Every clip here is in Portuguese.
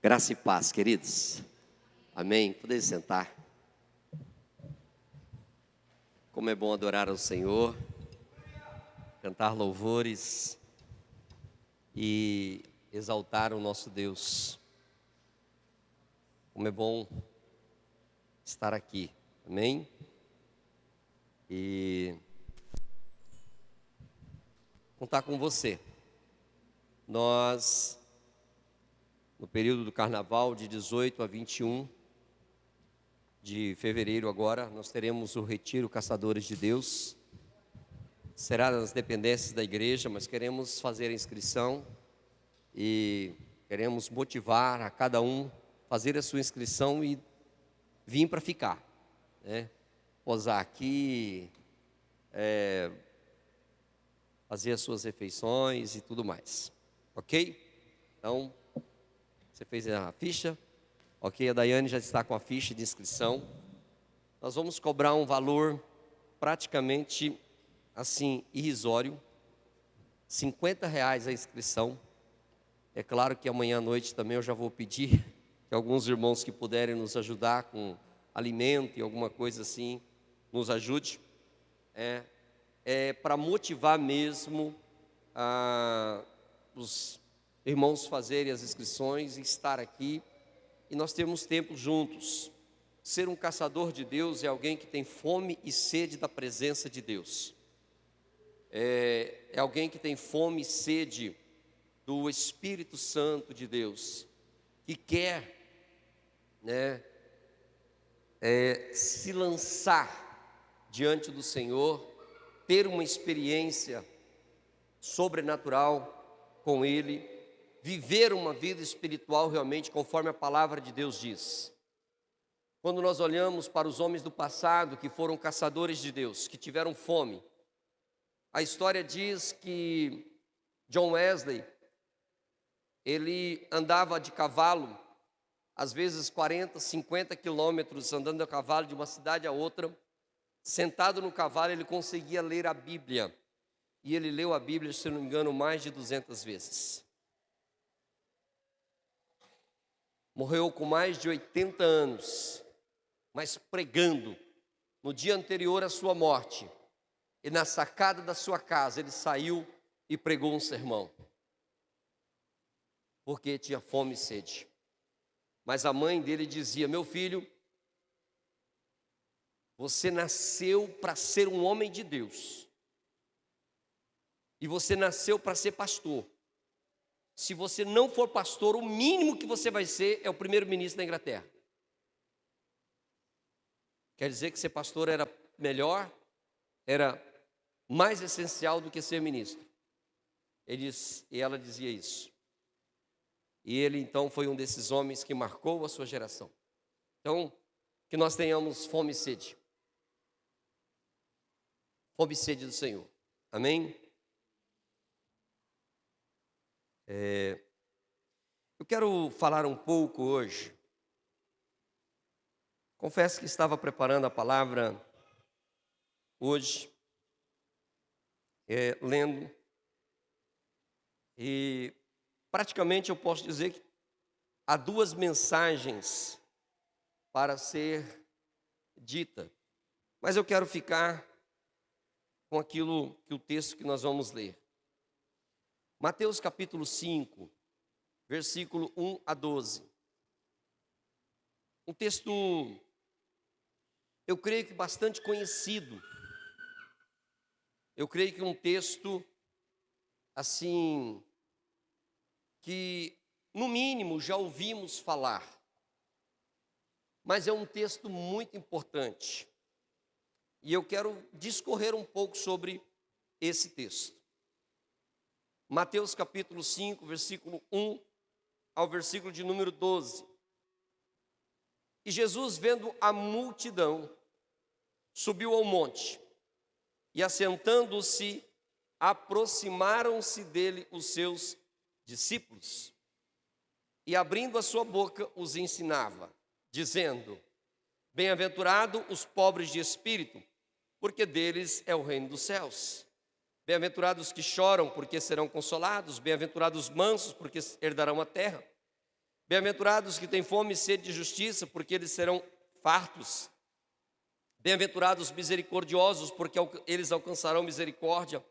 Graça e paz, queridos. Amém. Podem sentar. Como é bom adorar ao Senhor, cantar louvores e exaltar o nosso Deus. Como é bom estar aqui. Amém. E contar com você. Nós, no período do carnaval, de 18 a 21 de fevereiro agora, nós teremos o Retiro Caçadores de Deus. Será nas dependências da igreja, mas queremos fazer a inscrição e queremos motivar a cada um fazer a sua inscrição e vir para ficar, né? Posar aqui, fazer as suas refeições e tudo mais, ok? Então, você fez a ficha? Ok, a Daiane já está com a ficha de inscrição. Nós vamos cobrar um valor praticamente assim, irrisório, R$ 50 a inscrição. É claro que amanhã à noite também eu já vou pedir que alguns irmãos que puderem nos ajudar com alimento e alguma coisa assim, nos ajude. É para motivar mesmo os irmãos fazerem as inscrições e estar aqui. E nós temos tempo juntos. Ser um caçador de Deus é alguém que tem fome e sede da presença de Deus. É alguém que tem fome e sede do Espírito Santo de Deus, que quer, se lançar diante do Senhor, ter uma experiência sobrenatural com Ele, viver uma vida espiritual realmente conforme a palavra de Deus diz. Quando nós olhamos para os homens do passado que foram caçadores de Deus, que tiveram fome, a história diz que John Wesley, ele andava de cavalo, às vezes 40, 50 quilômetros andando a cavalo de uma cidade a outra. Sentado no cavalo ele conseguia ler a Bíblia, e ele leu a Bíblia, se não me engano, mais de 200 vezes. Morreu com mais de 80 anos, mas pregando. No dia anterior à sua morte, e na sacada da sua casa, ele saiu e pregou um sermão, porque tinha fome e sede. Mas a mãe dele dizia: meu filho, você nasceu para ser um homem de Deus, e você nasceu para ser pastor. Se você não for pastor, o mínimo que você vai ser é o primeiro-ministro da Inglaterra. Quer dizer que ser pastor era melhor, era mais essencial do que ser ministro. E ela dizia isso. E ele então foi um desses homens que marcou a sua geração. Então, que nós tenhamos fome e sede. Fome e sede do Senhor. Amém? Eu quero falar um pouco hoje. Confesso que estava preparando a palavra hoje, lendo, e praticamente eu posso dizer que há duas mensagens para ser dita, mas eu quero ficar com aquilo que o texto que nós vamos ler. Mateus capítulo 5, versículo 1 a 12. Um texto, eu creio que bastante conhecido. Eu creio que um texto, assim, que no mínimo já ouvimos falar. Mas é um texto muito importante. E eu quero discorrer um pouco sobre esse texto. Mateus capítulo 5, versículo 1 ao versículo de número 12. E Jesus, vendo a multidão, subiu ao monte, e assentando-se, aproximaram-se dele os seus discípulos, e abrindo a sua boca os ensinava, dizendo: bem-aventurado os pobres de espírito, porque deles é o reino dos céus. Bem-aventurados os que choram, porque serão consolados. Bem-aventurados os mansos, porque herdarão a terra. Bem-aventurados que têm fome e sede de justiça, porque eles serão fartos. Bem-aventurados misericordiosos, porque eles alcançarão misericórdia.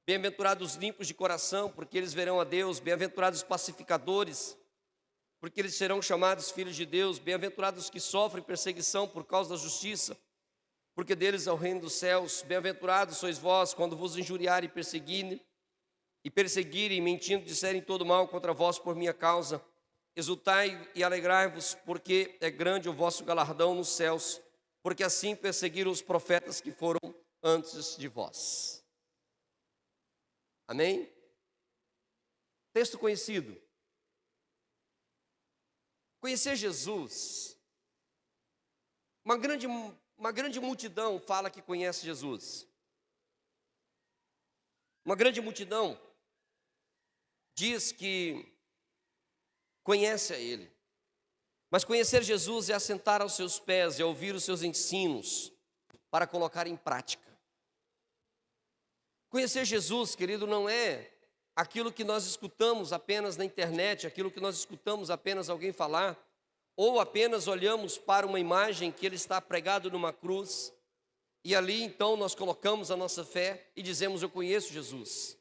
Bem-aventurados limpos de coração, porque eles verão a Deus. Bem-aventurados pacificadores, porque eles serão chamados filhos de Deus. Bem-aventurados que sofrem perseguição por causa da justiça, porque deles é o reino dos céus. Bem-aventurados sois vós, quando vos injuriarem e perseguirem, mentindo, disserem todo mal contra vós por minha causa. Exultai e alegrai-vos, porque é grande o vosso galardão nos céus, porque assim perseguiram os profetas que foram antes de vós. Amém? Texto conhecido. Conhecer Jesus. Uma grande multidão fala que conhece Jesus. Uma grande multidão diz que conhece a Ele. Mas conhecer Jesus é assentar aos seus pés, é ouvir os seus ensinos para colocar em prática. Conhecer Jesus, querido, não é aquilo que nós escutamos apenas na internet, aquilo que nós escutamos apenas alguém falar, ou apenas olhamos para uma imagem que Ele está pregado numa cruz, e ali então nós colocamos a nossa fé e dizemos: eu conheço Jesus.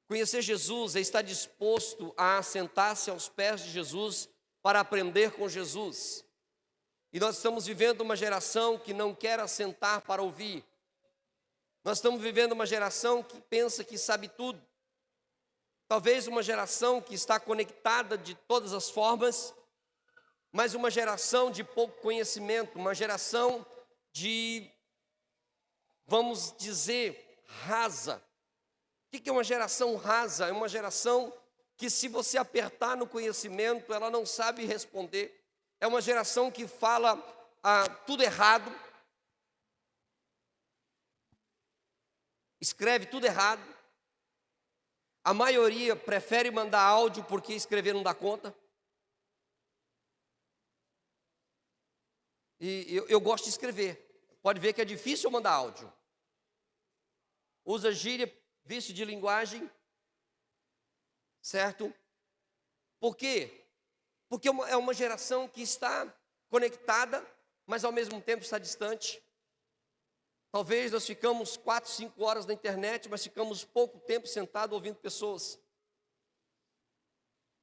Conhecer Jesus é estar disposto a sentar-se aos pés de Jesus para aprender com Jesus. E nós estamos vivendo uma geração que não quer assentar para ouvir. Nós estamos vivendo uma geração que pensa que sabe tudo. Talvez uma geração que está conectada de todas as formas, mas uma geração de pouco conhecimento, uma geração de, vamos dizer, rasa. O que é uma geração rasa? É uma geração que, se você apertar no conhecimento, ela não sabe responder. É uma geração que fala tudo errado, escreve tudo errado. A maioria prefere mandar áudio porque escrever não dá conta. E eu gosto de escrever. Pode ver que é difícil eu mandar áudio. Usa gíria, vício de linguagem, certo? Por quê? Porque é uma geração que está conectada, mas ao mesmo tempo está distante. Talvez nós ficamos 4, 5 horas na internet, mas ficamos pouco tempo sentado ouvindo pessoas.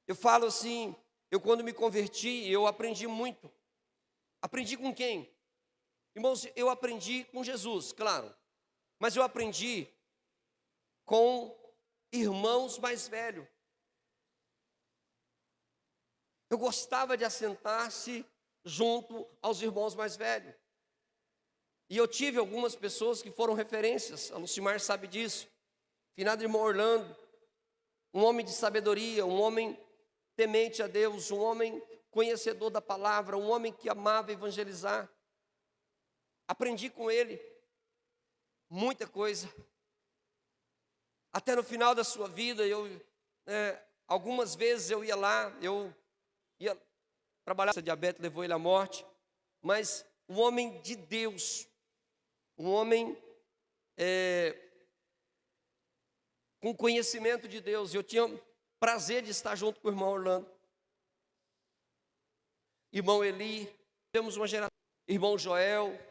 Eu falo assim, eu quando me converti, eu aprendi muito. Aprendi com quem? Irmãos, eu aprendi com Jesus, claro. Mas eu aprendi com irmãos mais velhos. Eu gostava de assentar-se junto aos irmãos mais velhos. E eu tive algumas pessoas que foram referências, a Lucimar sabe disso. Finado irmão Orlando, um homem de sabedoria, um homem temente a Deus, um homem conhecedor da palavra, um homem que amava evangelizar. Aprendi com ele muita coisa. Até no final da sua vida, algumas vezes eu ia lá, eu ia trabalhar, essa diabetes levou ele à morte, mas um homem de Deus, um homem com conhecimento de Deus. Eu tinha prazer de estar junto com o irmão Orlando, irmão Eli, temos uma geração, irmão Joel,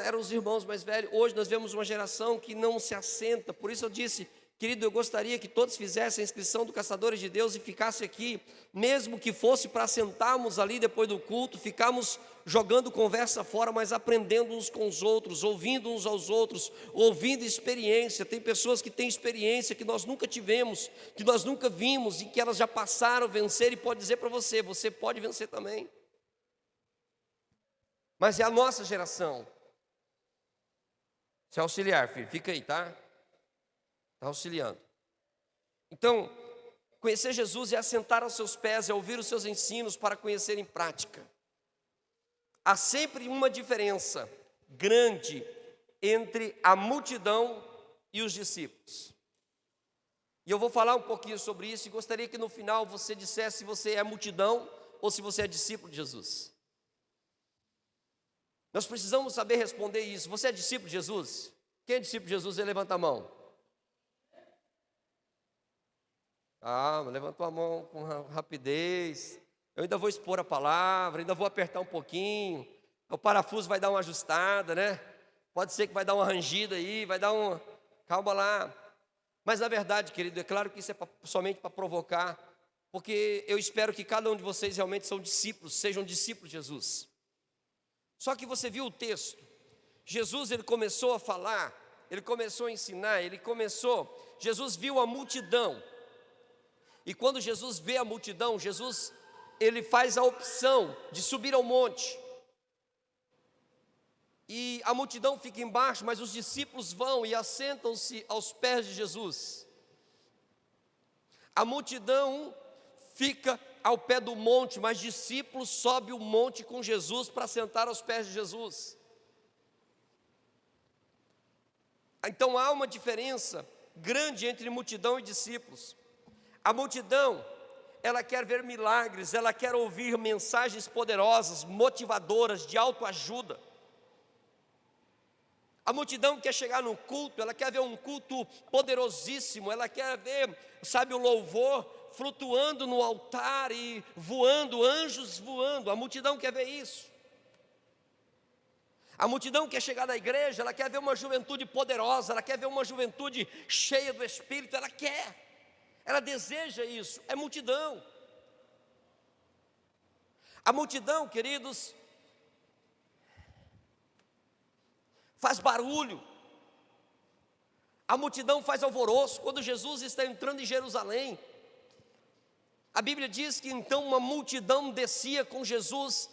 eram os irmãos mais velhos. Hoje nós vemos uma geração que não se assenta. Por isso eu disse, querido, eu gostaria que todos fizessem a inscrição do Caçadores de Deus e ficassem aqui, mesmo que fosse para sentarmos ali depois do culto, ficarmos jogando conversa fora, mas aprendendo uns com os outros, ouvindo uns aos outros, ouvindo experiência. Tem pessoas que têm experiência que nós nunca tivemos, que nós nunca vimos, e que elas já passaram, venceram, e pode dizer para você, você pode vencer também. Mas é a nossa geração. Você é auxiliar, filho, fica aí, tá? Está auxiliando. Então, conhecer Jesus é assentar aos seus pés, é ouvir os seus ensinos para conhecer em prática. Há sempre uma diferença grande entre a multidão e os discípulos. E eu vou falar um pouquinho sobre isso e gostaria que no final você dissesse se você é multidão ou se você é discípulo de Jesus. Nós precisamos saber responder isso. Você é discípulo de Jesus? Quem é discípulo de Jesus? Levanta a mão. Calma, levantou a mão com rapidez. Eu ainda vou expor a palavra, ainda vou apertar um pouquinho. O parafuso vai dar uma ajustada, né? Pode ser que vai dar uma rangida aí, vai dar uma... Calma lá. Mas na verdade, querido, é claro que isso é somente para provocar, porque eu espero que cada um de vocês realmente são discípulos, sejam discípulos de Jesus. Só que você viu o texto. Jesus, ele começou a falar, ele começou a ensinar, Jesus viu a multidão. E quando Jesus vê a multidão, ele faz a opção de subir ao monte. E a multidão fica embaixo, mas os discípulos vão e assentam-se aos pés de Jesus. A multidão fica ao pé do monte, mas discípulos sobem o monte com Jesus para sentar aos pés de Jesus. Então há uma diferença grande entre multidão e discípulos. A multidão, ela quer ver milagres, ela quer ouvir mensagens poderosas, motivadoras, de autoajuda. A multidão quer chegar num culto, ela quer ver um culto poderosíssimo, ela quer ver, sabe, o louvor flutuando no altar e voando, anjos voando. A multidão quer ver isso. A multidão quer chegar na igreja, ela quer ver uma juventude poderosa, ela quer ver uma juventude cheia do Espírito, ela deseja isso, é multidão. A multidão, queridos, faz barulho, a multidão faz alvoroço. Quando Jesus está entrando em Jerusalém, a Bíblia diz que então uma multidão descia com Jesus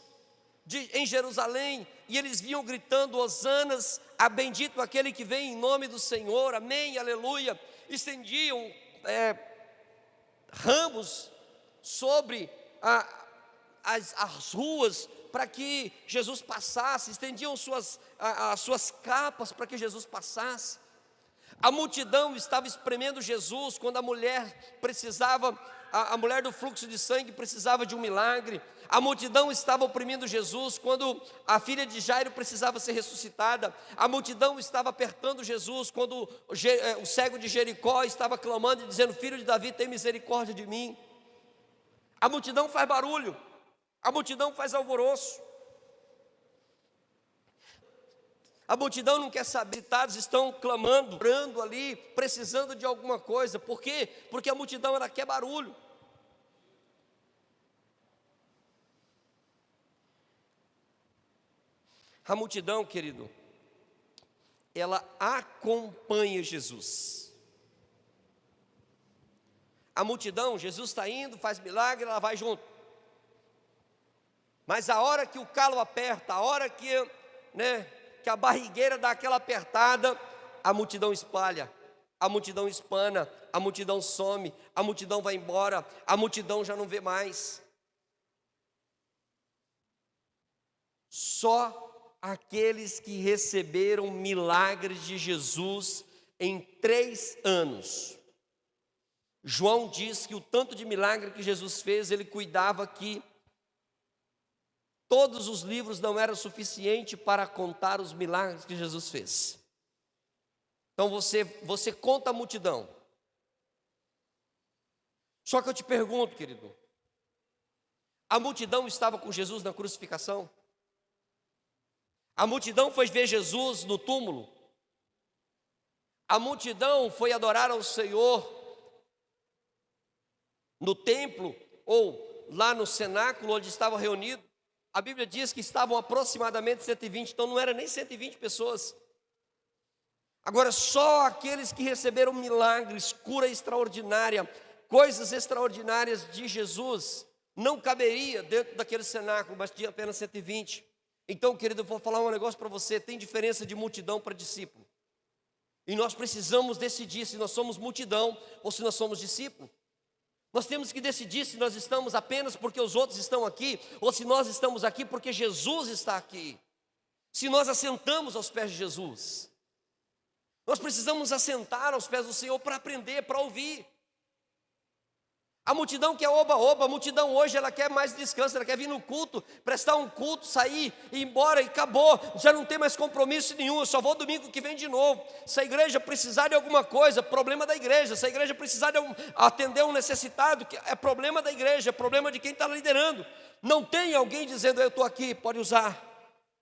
em Jerusalém, e eles vinham gritando: Hosanas, a bendito aquele que vem em nome do Senhor, amém, aleluia. Estendiam ramos sobre as ruas para que Jesus passasse, estendiam as suas capas para que Jesus passasse. A multidão estava espremendo Jesus quando a mulher precisava, a mulher do fluxo de sangue precisava de um milagre. A multidão estava oprimindo Jesus quando a filha de Jairo precisava ser ressuscitada. A multidão estava apertando Jesus quando o cego de Jericó estava clamando e dizendo: Filho de Davi, tem misericórdia de mim. A multidão faz barulho, a multidão faz alvoroço. A multidão não quer saber, citados estão clamando, orando ali, precisando de alguma coisa. Por quê? Porque a multidão, ela quer barulho. A multidão, querido, ela acompanha Jesus. A multidão, Jesus está indo, faz milagre, ela vai junto. Mas a hora que o calo aperta, a hora que a barrigueira dá aquela apertada, a multidão espalha, a multidão espana, a multidão some, a multidão vai embora, a multidão já não vê mais. Só aqueles que receberam milagres de Jesus em 3 anos. João diz que o tanto de milagre que Jesus fez, ele cuidava que todos os livros não eram suficientes para contar os milagres que Jesus fez. Então você conta a multidão. Só que eu te pergunto, querido, a multidão estava com Jesus na crucificação? A multidão foi ver Jesus no túmulo? A multidão foi adorar ao Senhor no templo ou lá no cenáculo onde estavam reunidos? A Bíblia diz que estavam aproximadamente 120, então não era nem 120 pessoas. Agora, só aqueles que receberam milagres, cura extraordinária, coisas extraordinárias de Jesus, não caberia dentro daquele cenáculo, mas tinha apenas 120. Então, querido, eu vou falar um negócio para você: tem diferença de multidão para discípulo. E nós precisamos decidir se nós somos multidão ou se nós somos discípulo. Nós temos que decidir se nós estamos apenas porque os outros estão aqui, ou se nós estamos aqui porque Jesus está aqui. Se nós assentamos aos pés de Jesus. Nós precisamos assentar aos pés do Senhor para aprender, para ouvir. A multidão quer oba-oba, a multidão hoje ela quer mais descanso, ela quer vir no culto, prestar um culto, sair, ir embora e acabou, já não tem mais compromisso nenhum, eu só vou domingo que vem de novo. Se a igreja precisar de alguma coisa, problema da igreja. Se a igreja precisar atender um necessitado, é problema da igreja, é problema de quem está liderando. Não tem alguém dizendo, eu estou aqui, pode usar.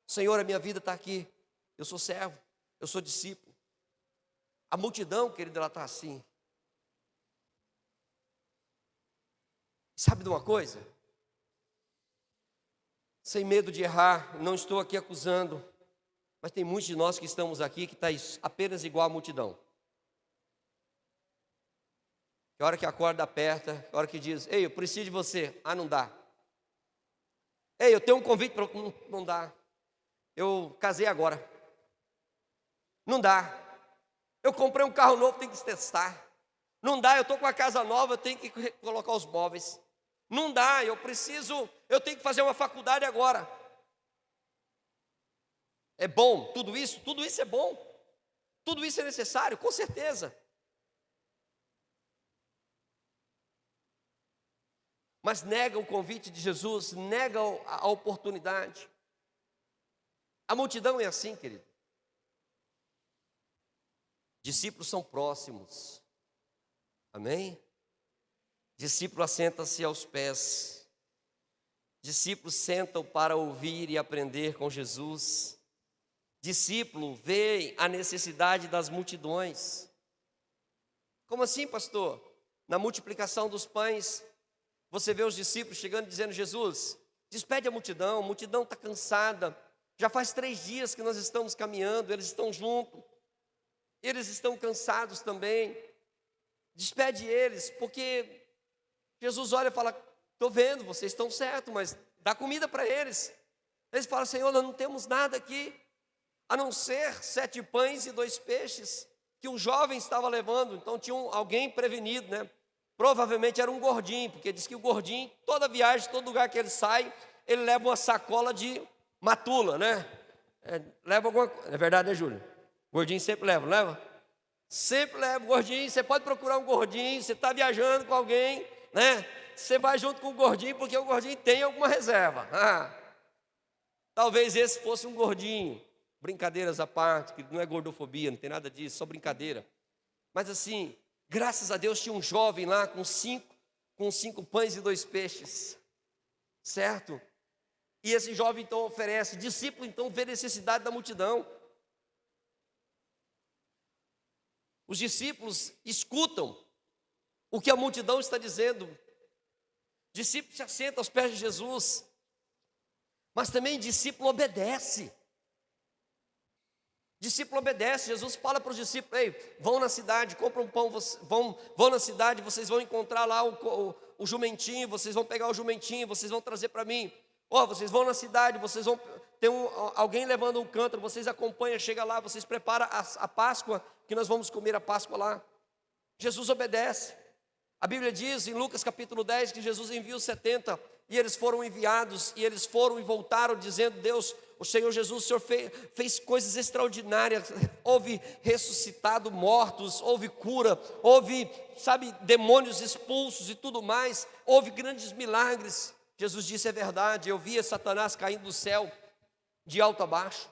Senhor, a minha vida está aqui, eu sou servo, eu sou discípulo. A multidão, querido, ela está assim. Sabe de uma coisa? Sem medo de errar, não estou aqui acusando, mas tem muitos de nós que estamos aqui que está apenas igual à multidão. Que a hora que a corda aperta, a hora que diz, ei, eu preciso de você, não dá. Ei, eu tenho um convite para... Não dá. Eu casei agora. Não dá. Eu comprei um carro novo, tenho que testar. Não dá, eu estou com a casa nova, eu tenho que colocar os móveis. Não dá, eu tenho que fazer uma faculdade agora. É bom tudo isso é bom. Tudo isso é necessário, com certeza. Mas nega o convite de Jesus, nega a oportunidade. A multidão é assim, querido. Discípulos são próximos. Amém? Discípulo assenta-se aos pés. Discípulos sentam para ouvir e aprender com Jesus. Discípulo vê a necessidade das multidões. Como assim, pastor? Na multiplicação dos pães, você vê os discípulos chegando dizendo, Jesus, despede a multidão está cansada. Já faz 3 dias que nós estamos caminhando, eles estão juntos. Eles estão cansados também. Despede eles, porque Jesus olha e fala, estou vendo, vocês estão certos, mas dá comida para eles. Eles falam, Senhor, nós não temos nada aqui, a não ser 7 pães e 2 peixes, que um jovem estava levando. Então tinha alguém prevenido, né? Provavelmente era um gordinho, porque diz que o gordinho, toda viagem, todo lugar que ele sai, ele leva uma sacola de matula, né? Leva alguma coisa, é verdade, né, Júlio? O gordinho sempre leva, não leva? Sempre leva o gordinho. Você pode procurar um gordinho, você está viajando com alguém, né? Você vai junto com o gordinho, porque o gordinho tem alguma reserva. Talvez esse fosse um gordinho. Brincadeiras à parte, que não é gordofobia, não tem nada disso, só brincadeira. Mas assim, graças a Deus tinha um jovem lá com 5 pães e 2 peixes, certo? E esse jovem então oferece, discípulo então vê necessidade da multidão. Os discípulos escutam o que a multidão está dizendo. Discípulo se assenta aos pés de Jesus, mas também discípulo obedece. Discípulo obedece. Jesus fala para os discípulos, ei, vão na cidade, compram um pão, vão na cidade, vocês vão encontrar lá o jumentinho, vocês vão pegar o jumentinho, vocês vão trazer para mim. Vocês vão na cidade, vocês vão ter alguém levando um cântaro, vocês acompanham, chega lá, vocês preparam a Páscoa, que nós vamos comer a Páscoa lá. Jesus obedece. A Bíblia diz em Lucas capítulo 10 que Jesus envia os 70 e eles foram enviados e eles foram e voltaram dizendo, Deus, o Senhor Jesus, o Senhor fez coisas extraordinárias, houve ressuscitado mortos, houve cura, houve, demônios expulsos e tudo mais, houve grandes milagres. Jesus disse, é verdade, eu via Satanás caindo do céu, de alto a baixo.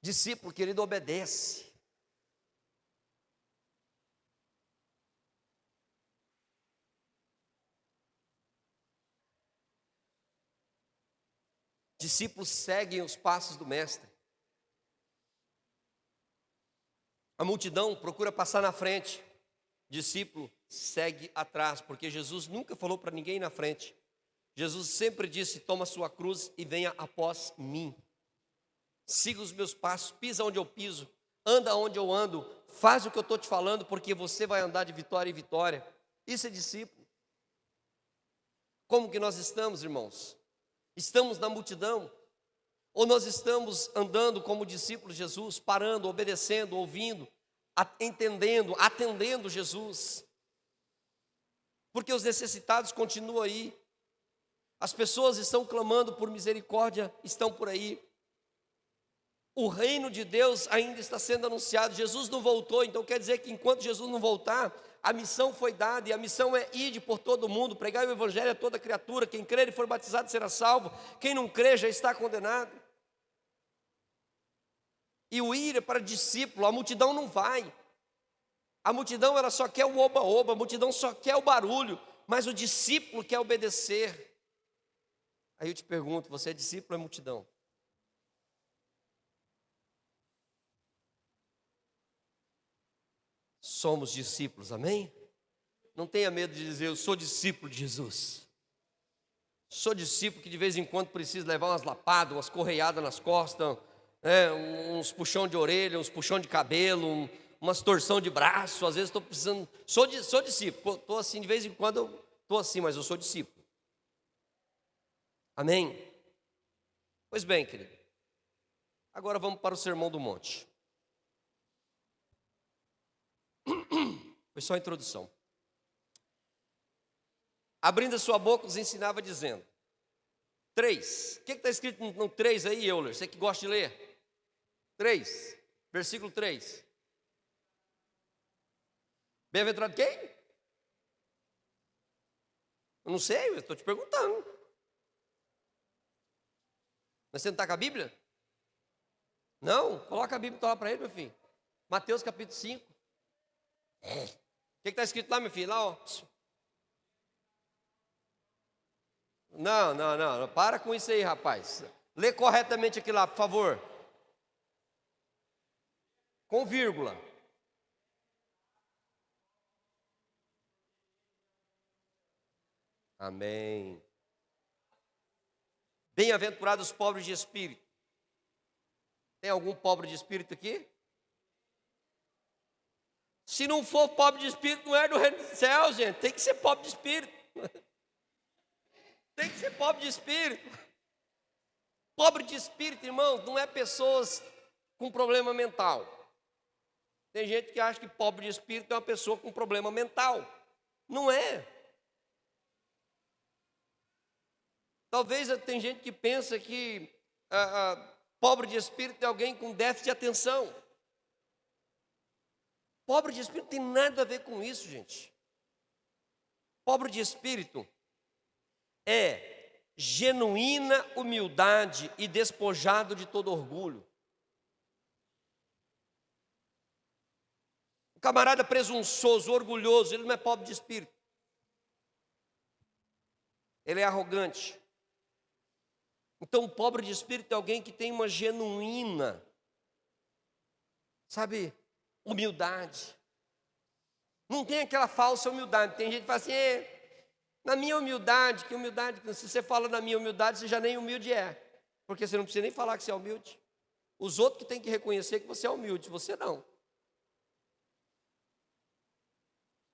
Discípulo, querido, obedece. Discípulos seguem os passos do mestre. A multidão procura passar na frente. Discípulo segue atrás, porque Jesus nunca falou para ninguém ir na frente. Jesus sempre disse, toma sua cruz e venha após mim. Siga os meus passos, pisa onde eu piso, anda onde eu ando, faz o que eu estou te falando, porque você vai andar de vitória em vitória. Isso é discípulo. Como que nós estamos, irmãos? Estamos na multidão? Ou nós estamos andando como discípulos de Jesus, parando, obedecendo, ouvindo, entendendo, atendendo Jesus? Porque os necessitados continuam aí. As pessoas estão clamando por misericórdia, estão por aí. O reino de Deus ainda está sendo anunciado. Jesus não voltou, então quer dizer que enquanto Jesus não voltar, a missão foi dada, e a missão é ir por todo mundo, pregar o evangelho a toda criatura. Quem crer e for batizado será salvo, quem não crer já está condenado. E o ir é para discípulo, a multidão não vai. A multidão ela só quer o oba-oba, a multidão só quer o barulho, mas o discípulo quer obedecer. Aí eu te pergunto, você é discípulo ou é multidão? Somos discípulos, amém? Não tenha medo de dizer, eu sou discípulo de Jesus. Sou discípulo que de vez em quando precisa levar umas lapadas, umas correiadas nas costas, uns puxão de orelha, uns puxão de cabelo, umas torção de braço. Às vezes estou precisando, sou discípulo, estou assim de vez em quando, estou assim, mas eu sou discípulo. Amém? Pois bem, querido, agora vamos para o Sermão do Monte. Foi só a introdução. Abrindo a sua boca, os ensinava dizendo: 3. O que está escrito no 3 aí, Euler? Você que gosta de ler? 3, versículo 3. Bem-aventurado quem? Eu não sei, eu estou te perguntando. Mas você não está com a Bíblia? Não? Coloca a Bíblia e lá para ele, meu filho. Mateus capítulo 5. O que está escrito lá, meu filho? Lá, ó. Não, para com isso aí, rapaz. Lê corretamente aqui lá, por favor. Com vírgula. Amém. Bem-aventurados os pobres de espírito. Tem algum pobre de espírito aqui? Se não for pobre de espírito, não é do reino dos céus, gente. Tem que ser pobre de espírito. Tem que ser pobre de espírito. Pobre de espírito, irmão, não é pessoas com problema mental. Tem gente que acha que pobre de espírito é uma pessoa com problema mental. Não é. Talvez tem gente que pensa que pobre de espírito é alguém com déficit de atenção. Pobre de espírito não tem nada a ver com isso, gente. Pobre de espírito é genuína humildade e despojado de todo orgulho. O camarada presunçoso, orgulhoso, ele não é pobre de espírito. Ele é arrogante. Então, o pobre de espírito é alguém que tem uma genuína, sabe, humildade. Não tem aquela falsa humildade. Tem gente que fala assim, na minha humildade, que humildade, se você fala na minha humildade, você já nem humilde é. Porque você não precisa nem falar que você é humilde. Os outros que têm que reconhecer que você é humilde, você não.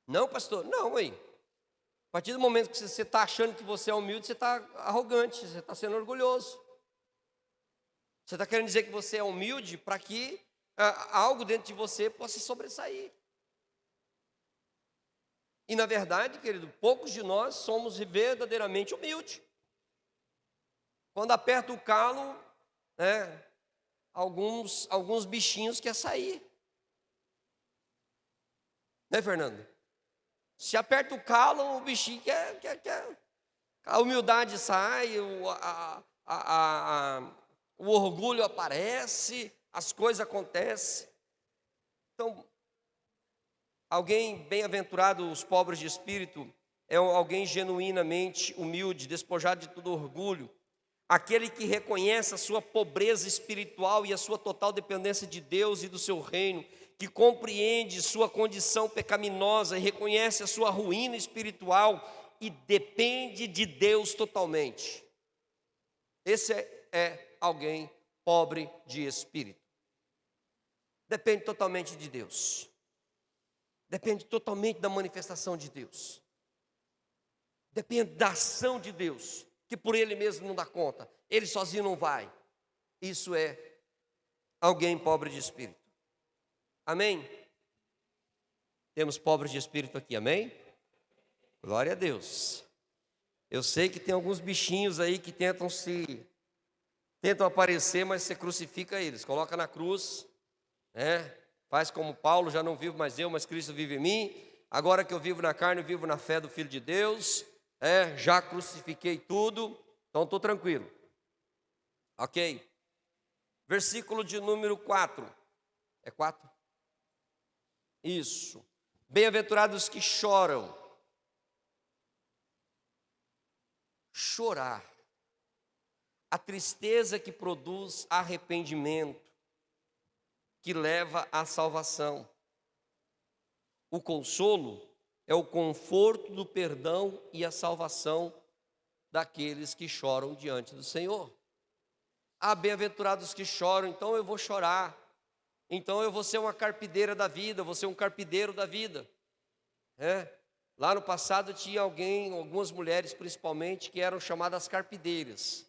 Não, pastor? Não, aí. A partir do momento que você está achando que você é humilde, você está arrogante, você está sendo orgulhoso. Você está querendo dizer que você é humilde para que algo dentro de você possa sobressair. E na verdade, querido, poucos de nós somos verdadeiramente humildes. Quando aperta o calo, alguns bichinhos querem sair. Né, Fernando? Se aperta o calo, o bichinho quer. A humildade sai, o orgulho aparece, as coisas acontecem. Então, alguém bem-aventurado, os pobres de espírito, é alguém genuinamente humilde, despojado de todo orgulho, aquele que reconhece a sua pobreza espiritual e a sua total dependência de Deus e do seu reino, que compreende sua condição pecaminosa e reconhece a sua ruína espiritual e depende de Deus totalmente. Esse é alguém pobre de espírito. Depende totalmente de Deus. Depende totalmente da manifestação de Deus. Depende da ação de Deus, que por ele mesmo não dá conta. Ele sozinho não vai. Isso é alguém pobre de espírito. Amém? Temos pobres de espírito aqui, amém? Glória a Deus. Eu sei que tem alguns bichinhos aí que tentam tentam aparecer, mas você crucifica eles, coloca na cruz, né? Faz como Paulo, já não vivo mais eu, mas Cristo vive em mim. Agora que eu vivo na carne, eu vivo na fé do Filho de Deus, já crucifiquei tudo, então estou tranquilo. Ok? Versículo de número 4. É 4? Isso. Bem-aventurados que choram. Chorar. A tristeza que produz arrependimento, que leva à salvação. O consolo é o conforto do perdão e a salvação daqueles que choram diante do Senhor. Bem-aventurados que choram, então eu vou chorar. Então eu vou ser uma carpideira da vida, vou ser um carpideiro da vida. Lá no passado tinha algumas mulheres principalmente, que eram chamadas carpideiras.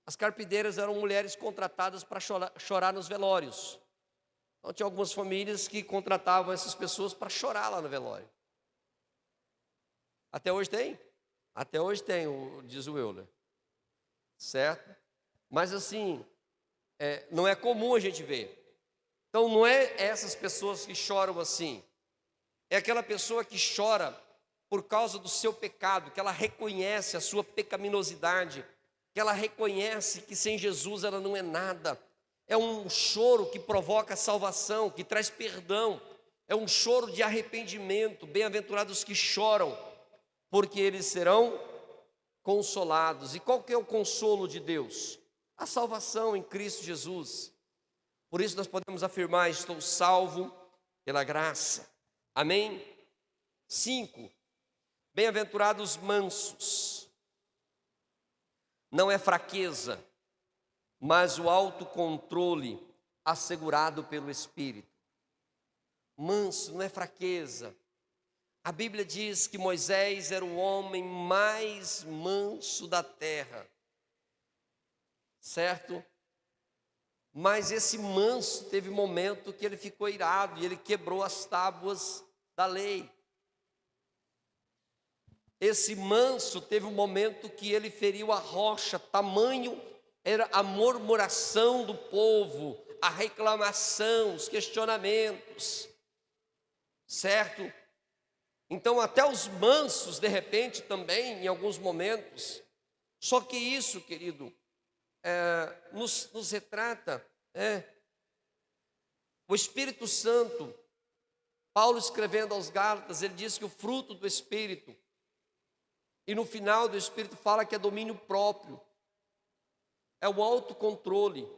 As carpideiras eram mulheres contratadas para chorar nos velórios. Então tinha algumas famílias que contratavam essas pessoas para chorar lá no velório. Até hoje tem? Até hoje tem, diz o Euler. Certo? Mas assim, não é comum a gente ver. Então não é essas pessoas que choram assim. É aquela pessoa que chora por causa do seu pecado, que ela reconhece a sua pecaminosidade, que ela reconhece que sem Jesus ela não é nada. É um choro que provoca salvação, que traz perdão. É um choro de arrependimento. Bem-aventurados que choram, porque eles serão consolados. E qual que é o consolo de Deus? A salvação em Cristo Jesus. Por isso nós podemos afirmar: estou salvo pela graça. Amém? 5. Bem-aventurados mansos. Não é fraqueza, mas o autocontrole assegurado pelo Espírito. Manso não é fraqueza. A Bíblia diz que Moisés era o homem mais manso da terra, certo? Mas esse manso teve momento que ele ficou irado e ele quebrou as tábuas da lei. Esse manso teve um momento que ele feriu a rocha, tamanho era a murmuração do povo, a reclamação, os questionamentos, certo? Então até os mansos, de repente, também, em alguns momentos. Só que isso, querido, nos retrata, o Espírito Santo. Paulo, escrevendo aos Gálatas, ele diz que o fruto do Espírito, e no final do Espírito fala que é domínio próprio, é o autocontrole.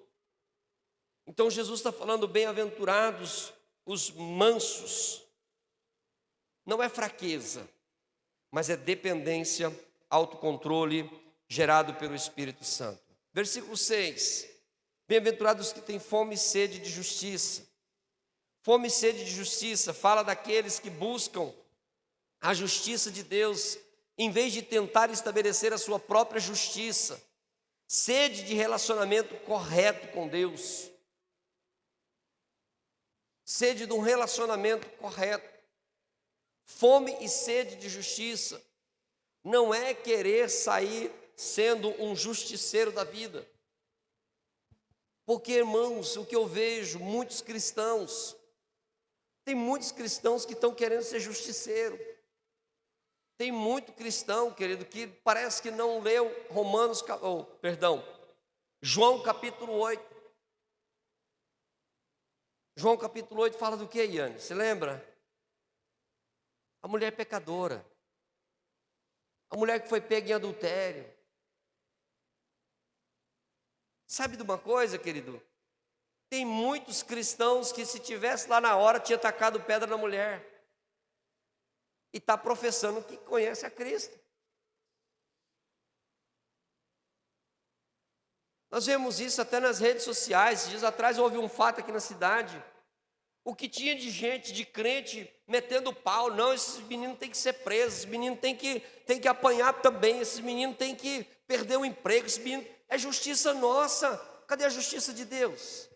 Então Jesus está falando: bem-aventurados os mansos. Não é fraqueza, mas é dependência, autocontrole gerado pelo Espírito Santo. Versículo 6. Bem-aventurados que têm fome e sede de justiça. Fome e sede de justiça fala daqueles que buscam a justiça de Deus, em vez de tentar estabelecer a sua própria justiça. Sede de relacionamento correto com Deus. Sede de um relacionamento correto. Fome e sede de justiça não é querer sair sendo um justiceiro da vida. Porque, irmãos, o que eu vejo, tem muitos cristãos que estão querendo ser justiceiro. Tem muito cristão, querido, que parece que não leu João capítulo 8. João capítulo 8 fala do que, Iane? Você lembra? A mulher pecadora. A mulher que foi pega em adultério. Sabe de uma coisa, querido? Tem muitos cristãos que, se tivesse lá na hora, tinha tacado pedra na mulher. E está professando que conhece a Cristo. Nós vemos isso até nas redes sociais. Dias atrás houve um fato aqui na cidade. O que tinha de gente, de crente, metendo pau. Não, esses meninos têm que ser presos, esses meninos têm que apanhar também, esses meninos têm que perder o emprego, esses meninos... É justiça nossa. Cadê a justiça de Deus?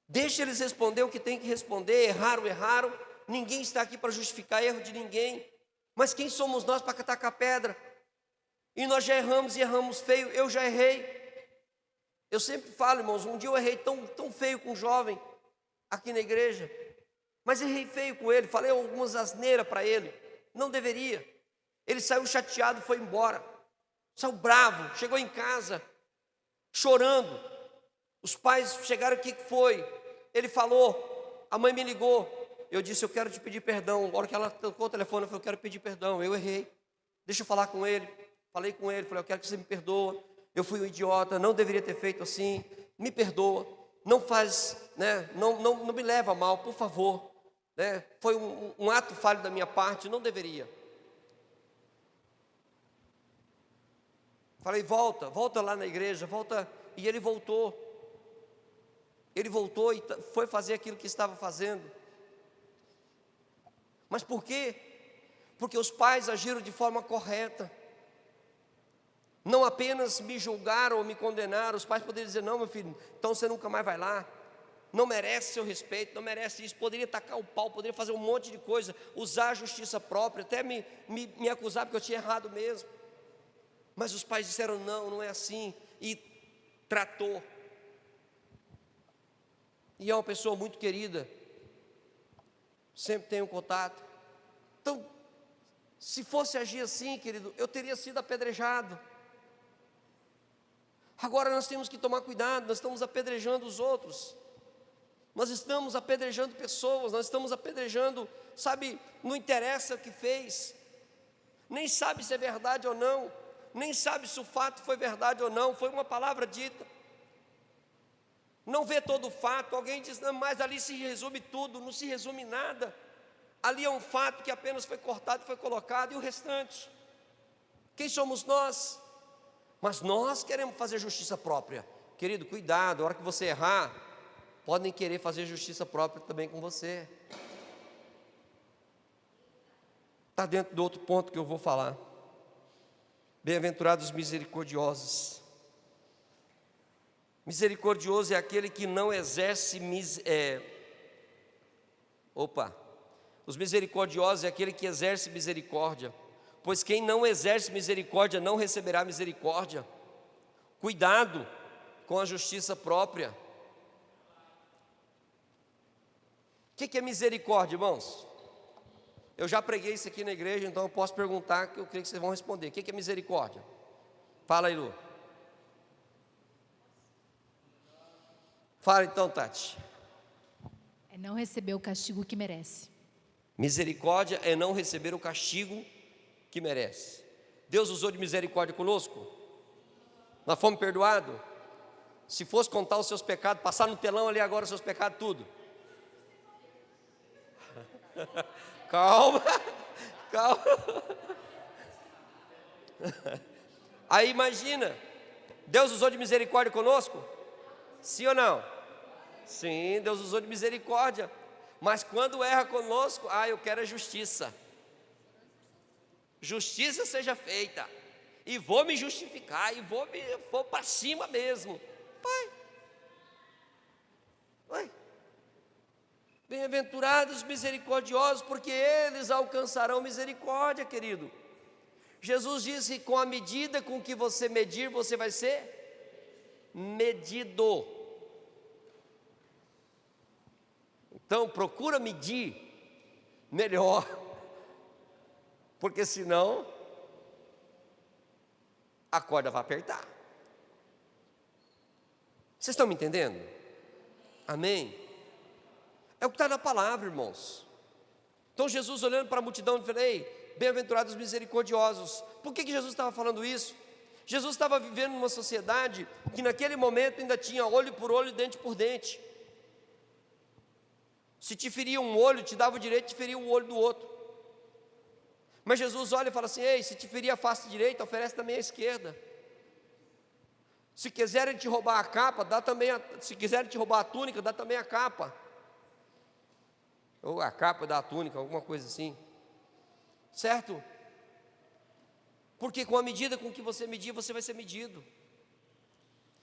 Deixa eles responder o que tem que responder. Erraram. Ninguém está aqui para justificar erro de ninguém. Mas quem somos nós para tacar pedra? E nós já erramos e erramos feio. Eu já errei. Eu sempre falo, irmãos, um dia eu errei tão feio com um jovem aqui na igreja, mas errei feio com ele, falei algumas asneiras para ele, não deveria. Ele saiu chateado, foi embora, saiu bravo, chegou em casa, chorando. Os pais chegaram, o que foi? Ele falou, a mãe me ligou, eu disse, eu quero te pedir perdão. Na hora que ela tocou o telefone, eu falei, eu quero pedir perdão, eu errei, deixa eu falar com ele. Falei com ele, falei, eu quero que você me perdoa, eu fui um idiota, não deveria ter feito assim, me perdoa, não faz, né, não me leva a mal, por favor, né, foi um ato falho da minha parte, não deveria. Falei, volta lá na igreja, volta, e ele voltou e foi fazer aquilo que estava fazendo. Mas por quê? Porque os pais agiram de forma correta. Não apenas me julgaram ou me condenaram. Os pais poderiam dizer, não, meu filho, então você nunca mais vai lá, não merece seu respeito, não merece isso. Poderia tacar o pau, poderia fazer um monte de coisa, usar a justiça própria, até me acusar porque eu tinha errado mesmo. Mas os pais disseram, não é assim, e tratou. E é uma pessoa muito querida, sempre tenho contato. Então, se fosse agir assim, querido, eu teria sido apedrejado. Agora nós temos que tomar cuidado, nós estamos apedrejando os outros, nós estamos apedrejando pessoas, nós estamos apedrejando, sabe, não interessa o que fez, nem sabe se é verdade ou não, nem sabe se o fato foi verdade ou não, foi uma palavra dita, não vê todo o fato. Alguém diz, não, mas ali se resume tudo, não se resume nada, ali é um fato que apenas foi cortado, foi colocado, e o restante, quem somos nós? Mas nós queremos fazer justiça própria. Querido, cuidado, a hora que você errar, podem querer fazer justiça própria também com você. Está dentro do outro ponto que eu vou falar. Bem-aventurados os misericordiosos. Misericordioso é aquele que não exerce Os misericordiosos é aquele que exerce misericórdia. Pois quem não exerce misericórdia não receberá misericórdia. Cuidado com a justiça própria. O que é misericórdia, irmãos? Eu já preguei isso aqui na igreja, então eu posso perguntar, que eu creio que vocês vão responder. O que é misericórdia? Fala aí, Lu. Fala então, Tati. É não receber o castigo que merece. Misericórdia é não receber o castigo que merece. Deus usou de misericórdia conosco? Nós fomos perdoados? Se fosse contar os seus pecados, passar no telão ali agora os seus pecados tudo. Calma. Aí imagina, Deus usou de misericórdia conosco? Sim ou não? Sim, Deus usou de misericórdia. Mas quando erra conosco, eu quero a justiça. Justiça seja feita, e vou me justificar, e vou para cima mesmo. Vai. Bem-aventurados misericordiosos, porque eles alcançarão misericórdia, querido. Jesus disse, com a medida com que você medir, você vai ser medido. Então procura medir melhor, porque senão a corda vai apertar. Vocês estão me entendendo? Amém? É o que está na palavra, irmãos. Então Jesus olhando para a multidão, ele falou, ei, bem-aventurados misericordiosos. Por que Jesus estava falando isso? Jesus estava vivendo numa sociedade que naquele momento ainda tinha olho por olho, dente por dente. Se te feria um olho, te dava o direito de ferir o olho do outro. Mas Jesus olha e fala assim, ei, se te ferir a face direita, oferece também a esquerda. Se quiserem te roubar a capa, dá também se quiserem te roubar a túnica, dá também a capa. Ou a capa da túnica, alguma coisa assim. Certo? Porque com a medida com que você medir, você vai ser medido.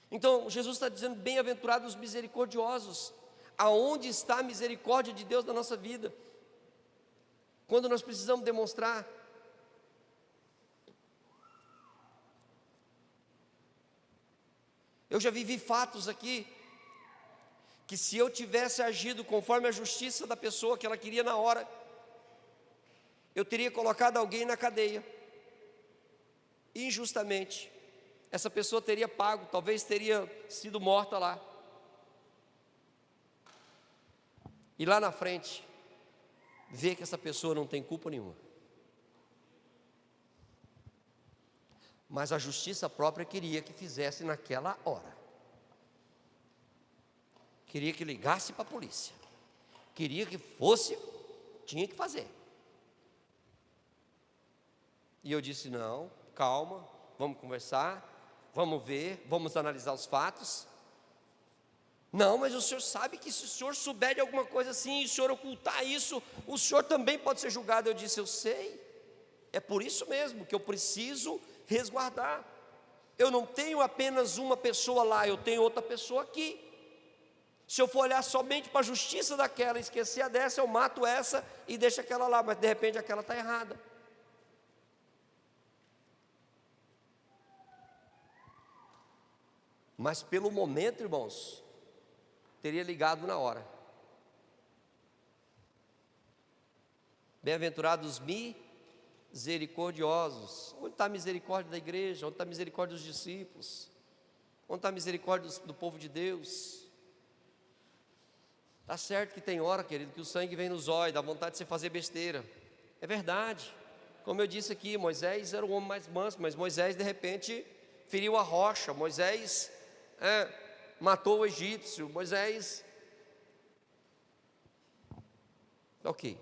Então, Jesus está dizendo, bem-aventurados os misericordiosos. Aonde está a misericórdia de Deus na nossa vida? Quando nós precisamos demonstrar. Eu já vivi fatos aqui, que se eu tivesse agido conforme a justiça da pessoa que ela queria na hora, eu teria colocado alguém na cadeia, injustamente. Essa pessoa teria pago, talvez teria sido morta lá. E lá na frente, ver que essa pessoa não tem culpa nenhuma. Mas a justiça própria queria que fizesse naquela hora. Queria que ligasse para a polícia. Queria que fosse, tinha que fazer. E eu disse, não, calma, vamos conversar, vamos ver, vamos analisar os fatos. Não, mas o senhor sabe que se o senhor souber de alguma coisa assim, e o senhor ocultar isso, o senhor também pode ser julgado. Eu disse, eu sei, é por isso mesmo que eu preciso resguardar. Eu não tenho apenas uma pessoa lá, eu tenho outra pessoa aqui. Se eu for olhar somente para a justiça daquela, esquecer a dessa, eu mato essa e deixo aquela lá, mas de repente aquela está errada. Mas pelo momento, irmãos, teria ligado na hora. Bem-aventurados misericordiosos. Onde está a misericórdia da igreja? Onde está a misericórdia dos discípulos? Onde está a misericórdia do povo de Deus? Está certo que tem hora, querido, que o sangue vem nos olhos, dá vontade de você fazer besteira. É verdade. Como eu disse aqui, Moisés era o homem mais manso, mas Moisés de repente feriu a rocha. Moisés matou o egípcio. Moisés... Ok.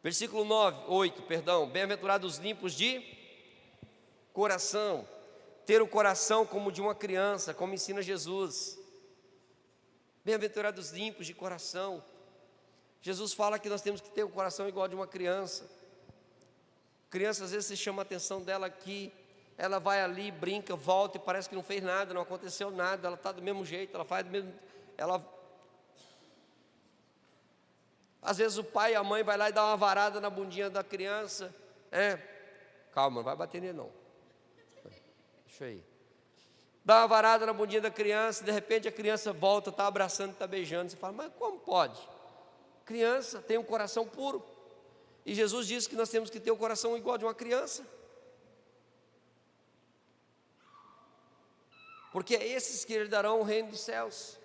Versículo 8, bem-aventurados limpos de coração, ter o coração como de uma criança, como ensina Jesus. Bem-aventurados limpos de coração. Jesus fala que nós temos que ter o coração igual de uma criança. Criança, às vezes você chama a atenção dela aqui, ela vai ali, brinca, volta e parece que não fez nada, não aconteceu nada, ela está do mesmo jeito, ela faz do mesmo... Às vezes o pai e a mãe vai lá e dá uma varada na bundinha da criança. Calma, não vai bater nele não. Deixa aí. Dá uma varada na bundinha da criança, de repente a criança volta, está abraçando, está beijando. Você fala, mas como pode? Criança tem um coração puro. E Jesus disse que nós temos que ter o coração igual de uma criança. Porque é esses que herdarão o reino dos céus.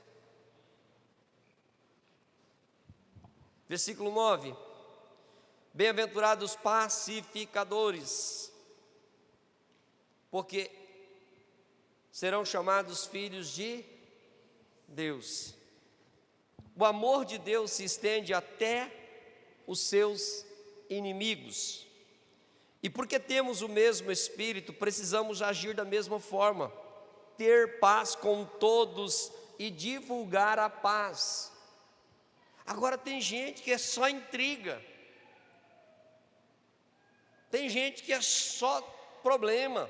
Versículo 9. Bem-aventurados pacificadores, porque serão chamados filhos de Deus. O amor de Deus se estende até os seus inimigos. E porque temos o mesmo Espírito, precisamos agir da mesma forma, ter paz com todos e divulgar a paz. Agora tem gente que é só intriga, tem gente que é só problema.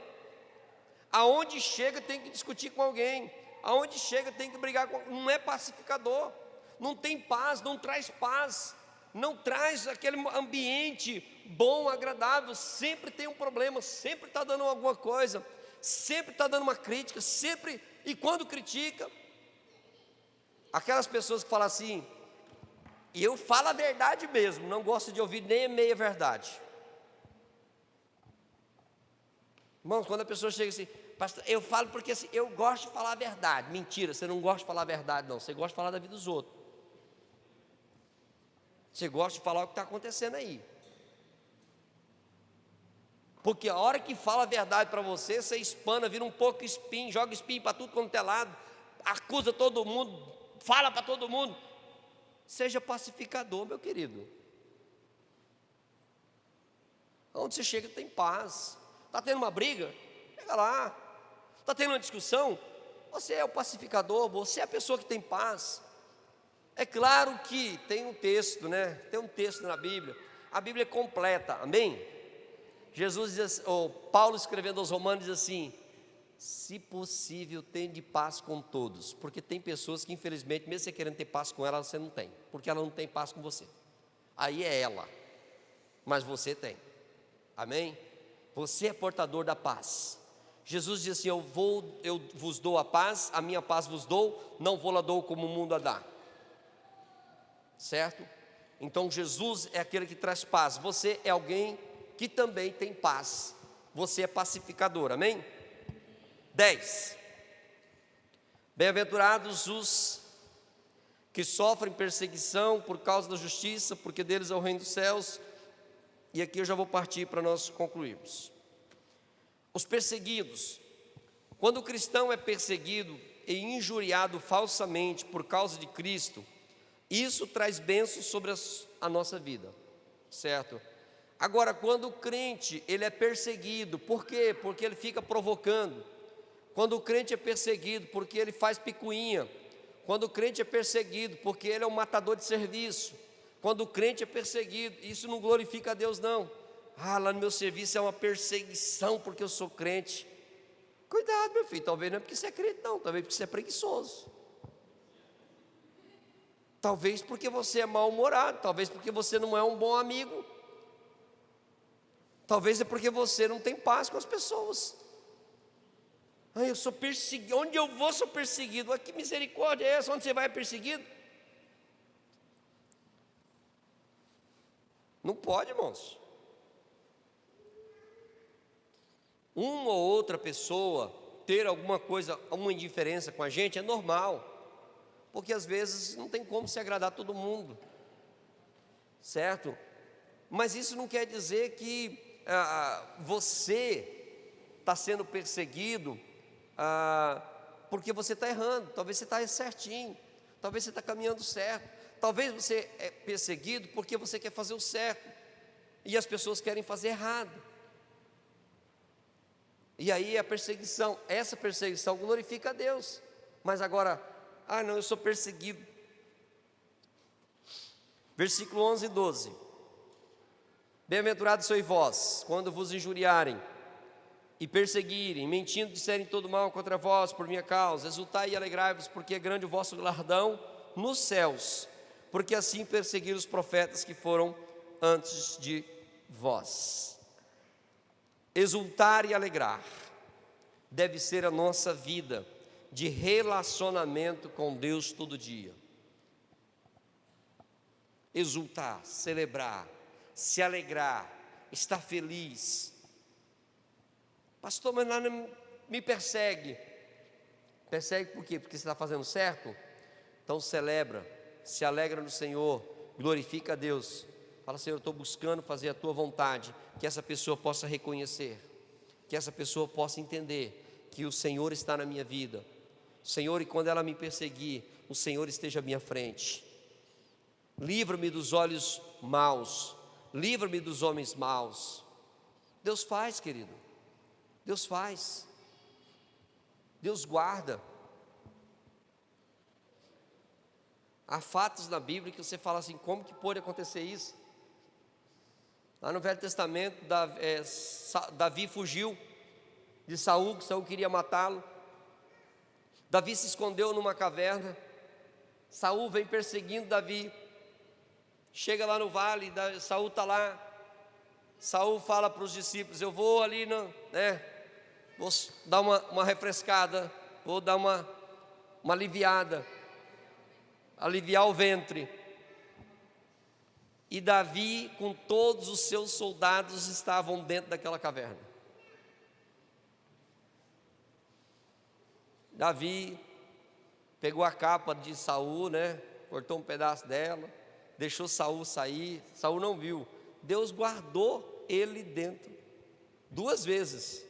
Aonde chega tem que discutir com alguém, aonde chega tem que brigar com... Não é pacificador, não tem paz, não traz paz, não traz aquele ambiente bom, agradável. Sempre tem um problema, sempre está dando alguma coisa, sempre está dando uma crítica, sempre. E quando critica, aquelas pessoas que falam assim, e eu falo a verdade mesmo, não gosto de ouvir nem a meia verdade. Irmãos, quando a pessoa chega assim, pastor, eu falo porque assim, eu gosto de falar a verdade. Mentira, você não gosta de falar a verdade não, você gosta de falar da vida dos outros. Você gosta de falar o que está acontecendo aí. Porque a hora que fala a verdade para você, você espana, vira um pouco espinho, joga espinho para tudo quanto é lado, acusa todo mundo, fala para todo mundo. Seja pacificador, meu querido. Onde você chega tem paz. Está tendo uma briga? Chega lá. Está tendo uma discussão? Você é o pacificador, você é a pessoa que tem paz. É claro que tem um texto, né? Tem um texto na Bíblia. A Bíblia é completa, amém? Jesus diz, Paulo escrevendo aos Romanos diz assim: se possível, tende paz com todos. Porque tem pessoas que infelizmente, mesmo você querendo ter paz com ela, você não tem, porque ela não tem paz com você. Aí é ela, mas você tem, amém? Você é portador da paz. Jesus disse assim: eu vos dou a paz, a minha paz vos dou, não vou lá dou como o mundo a dá. Certo? Então Jesus é aquele que traz paz. Você é alguém que também tem paz. Você é pacificador, amém? 10. Bem-aventurados os que sofrem perseguição por causa da justiça, porque deles é o reino dos céus. E aqui eu já vou partir para nós concluirmos. Os perseguidos. Quando o cristão é perseguido e injuriado falsamente por causa de Cristo, isso traz bênçãos sobre a nossa vida, certo? Agora, quando o crente ele é perseguido, por quê? Porque ele fica provocando. Quando o crente é perseguido, porque ele faz picuinha. Quando o crente é perseguido, porque ele é um matador de serviço. Quando o crente é perseguido, isso não glorifica a Deus não. Lá no meu serviço é uma perseguição porque eu sou crente. Cuidado, meu filho, talvez não é porque você é crente não, talvez porque você é preguiçoso. Talvez porque você é mal-humorado, talvez porque você não é um bom amigo. Talvez é porque você não tem paz com as pessoas. Eu sou perseguido, onde eu vou sou perseguido. Que misericórdia é essa? Onde você vai é perseguido? Não pode, irmãos. Uma ou outra pessoa ter alguma coisa, uma indiferença com a gente é normal. Porque às vezes não tem como se agradar todo mundo, certo? Mas isso não quer dizer que você está sendo perseguido porque você está errando. Talvez você está certinho, talvez você está caminhando certo. Talvez você é perseguido porque você quer fazer o certo e as pessoas querem fazer errado. E aí essa perseguição glorifica a Deus. Mas agora, não, eu sou perseguido. Versículo 11 e 12. Bem-aventurados sois vós, quando vos injuriarem e perseguirem, mentindo, disserem todo mal contra vós por minha causa. Exultai e alegrai-vos, porque é grande o vosso galardão nos céus, porque assim perseguiram os profetas que foram antes de vós. Exultar e alegrar deve ser a nossa vida de relacionamento com Deus todo dia. Exultar, celebrar, se alegrar, estar feliz. Pastor, mas nada me persegue. Persegue por quê? Porque você está fazendo certo? Então celebra, se alegra no Senhor, glorifica a Deus. Fala: Senhor, eu estou buscando fazer a Tua vontade. Que essa pessoa possa reconhecer, que essa pessoa possa entender que o Senhor está na minha vida. Senhor, e quando ela me perseguir, o Senhor esteja à minha frente. Livra-me dos olhos maus, livra-me dos homens maus. Deus faz, querido, Deus faz, Deus guarda. Há fatos na Bíblia que você fala assim: como que pode acontecer isso? Lá no Velho Testamento, Davi fugiu de Saul, que Saul queria matá-lo. Davi se escondeu numa caverna. Saul vem perseguindo Davi. Chega lá no vale, Saul está lá. Saul fala para os discípulos: eu vou ali, vou dar uma refrescada, vou dar uma aliviada, aliviar o ventre. E Davi, com todos os seus soldados, estavam dentro daquela caverna. Davi pegou a capa de Saul, cortou um pedaço dela, deixou Saul sair. Saul não viu. Deus guardou ele dentro 2 vezes.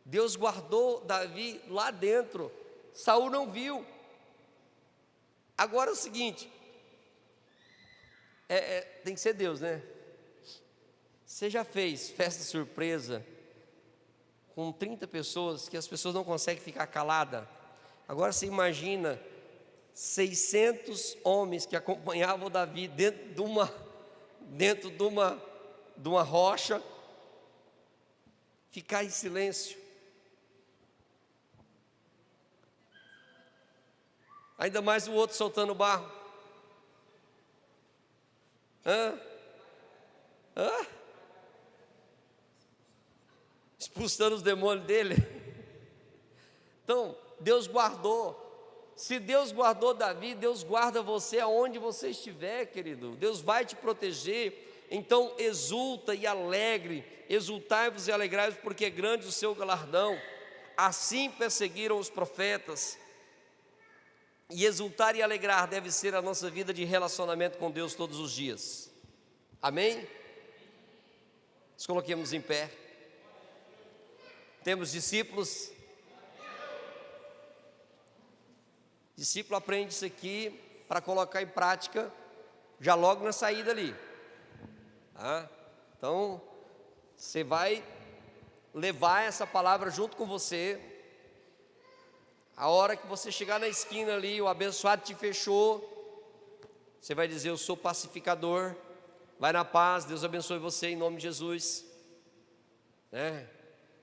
Deus guardou Davi lá dentro. Saul não viu. Agora é o seguinte, tem que ser Deus, Você já fez festa surpresa com 30 pessoas que as pessoas não conseguem ficar caladas? Agora você imagina 600 homens que acompanhavam Davi dentro de uma rocha, ficar em silêncio. Ainda mais o outro soltando barro. Expulsando os demônios dele. Então, Deus guardou. Se Deus guardou Davi, Deus guarda você aonde você estiver, querido. Deus vai te proteger. Então exulta e alegre, exultai-vos e alegrai-vos, porque é grande o seu galardão. Assim perseguiram os profetas. E exultar e alegrar deve ser a nossa vida de relacionamento com Deus todos os dias. Amém? Nos coloquemos em pé. Temos discípulos. Discípulo aprende isso aqui para colocar em prática já logo na saída ali. Tá? Então, você vai levar essa palavra junto com você. A hora que você chegar na esquina ali, o abençoado te fechou, você vai dizer: eu sou pacificador. Vai na paz, Deus abençoe você em nome de Jesus. Né?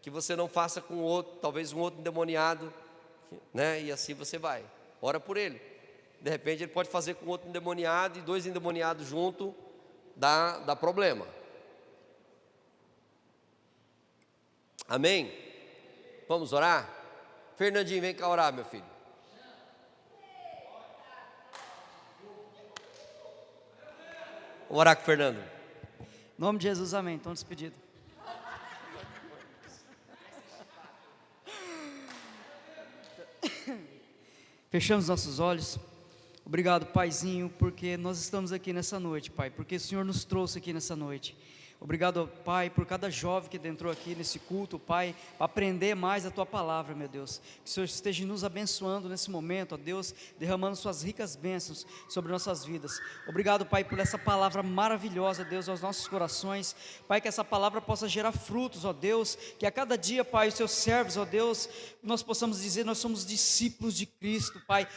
Que você não faça com o outro, talvez um outro endemoniado, né? E assim você vai. Ora por ele. De repente ele pode fazer com outro endemoniado, e 2 endemoniados junto dá problema. Amém? Vamos orar? Fernandinho, vem cá orar, meu filho. Vamos orar com o Fernando. Em nome de Jesus, amém. Estão despedidos. Fechamos nossos olhos. Obrigado, Paizinho, porque nós estamos aqui nessa noite, Pai, porque o Senhor nos trouxe aqui nessa noite. Obrigado, Pai, por cada jovem que entrou aqui nesse culto, Pai, para aprender mais a Tua palavra, meu Deus. Que o Senhor esteja nos abençoando nesse momento, ó Deus, derramando Suas ricas bênçãos sobre nossas vidas. Obrigado, Pai, por essa palavra maravilhosa, Deus, aos nossos corações. Pai, que essa palavra possa gerar frutos, ó Deus, que a cada dia, Pai, os Seus servos, ó Deus, nós possamos dizer: nós somos discípulos de Cristo, Pai.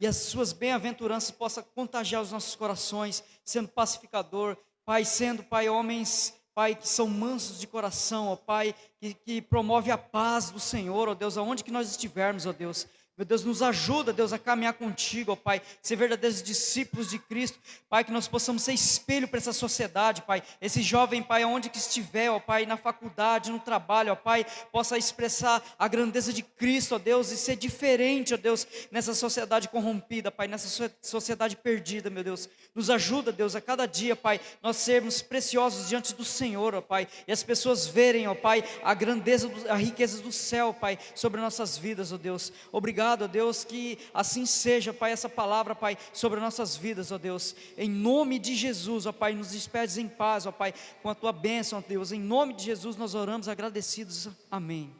E as Suas bem-aventuranças possam contagiar os nossos corações, sendo pacificador, Pai, sendo, Pai, homens, Pai, que são mansos de coração, ó Pai, que promove a paz do Senhor, ó Deus, aonde que nós estivermos, ó Deus. Meu Deus, nos ajuda, Deus, a caminhar contigo, ó Pai, ser verdadeiros discípulos de Cristo, Pai, que nós possamos ser espelho para essa sociedade, Pai, esse jovem, Pai, aonde que estiver, ó Pai, na faculdade, no trabalho, ó Pai, possa expressar a grandeza de Cristo, ó Deus, e ser diferente, ó Deus, nessa sociedade corrompida, Pai, nessa sociedade perdida, meu Deus. Nos ajuda, Deus, a cada dia, Pai, nós sermos preciosos diante do Senhor, ó Pai, e as pessoas verem, ó Pai, a grandeza, a riqueza do céu, Pai, sobre nossas vidas, ó Deus. Obrigado, ó Deus, que assim seja, Pai, essa palavra, Pai, sobre nossas vidas, ó Deus, em nome de Jesus, ó Pai, nos despedes em paz, ó Pai, com a Tua bênção, ó Deus, em nome de Jesus nós oramos agradecidos, amém.